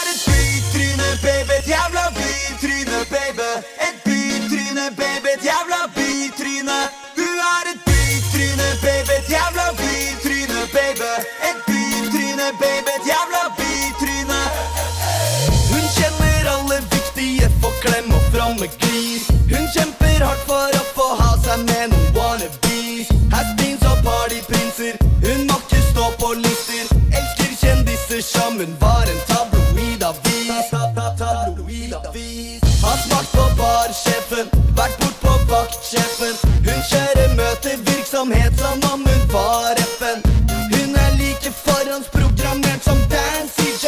et bytryne, baby, et jævla bytryne, baby. Et bytryne, baby, et jævla bytryne. Du et bytryne, baby, et jævla bytryne, baby. Et bytryne, baby, et jævla bytryne. Hun kjenner alle viktige, får klem og framme glis. Hun kjemper hardt for å få ha seg med noen wannabes. Has-beens og partyprinser, hun må ikke stå på lister. Elsker kjendiser som hun var en tabloid-avis. Har smakt på barsjefen, vært bort på vaktsjefen. Hun kjører møtevirksomhet som om hun var FN. Hun like forhåndsprogrammert som Dan CJ,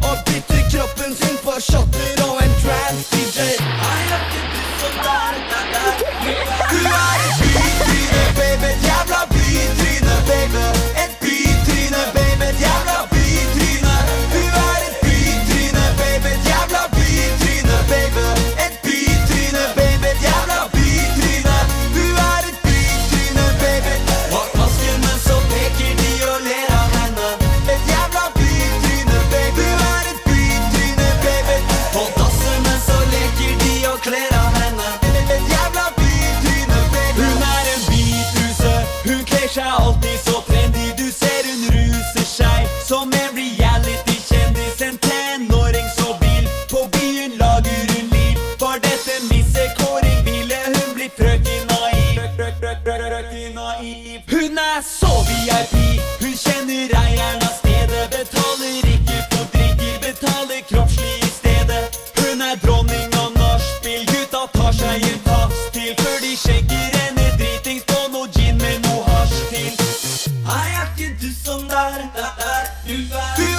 og bytter kroppen sin for shotter og en trans-DJ. Du et bytryne, baby, et jævla bytryne, baby. Et bytryne, baby, et jævla bytryne. Du et bytryne, baby, et jævla bytryne, baby. Et bytryne, baby, et jævla bytryne. Du et bytryne, baby. Bak masken, men så peker de og ler av henne. Et jævla bytryne, baby. Du et bytryne, baby. På dassen, men så leker de og kler av henne. Et jævla bytryne, baby. Hun en bitruse, hun kler seg alltid så trendy. Du ser hun ruser seg som en reality-kjendis. En tenåring så vill, på byen lager hun liv. For dette missekåring ville hun bli frøken naiv. Hun så VIP, hun kjenner eieren av stedet. Betaler ikke for drikker, betaler kroppslig i stedet. Hun dronning av nachspiel, gutta tar seg en tass til før de shaker henne dritings på noe gin med noe hasj til. Ikke du som der, du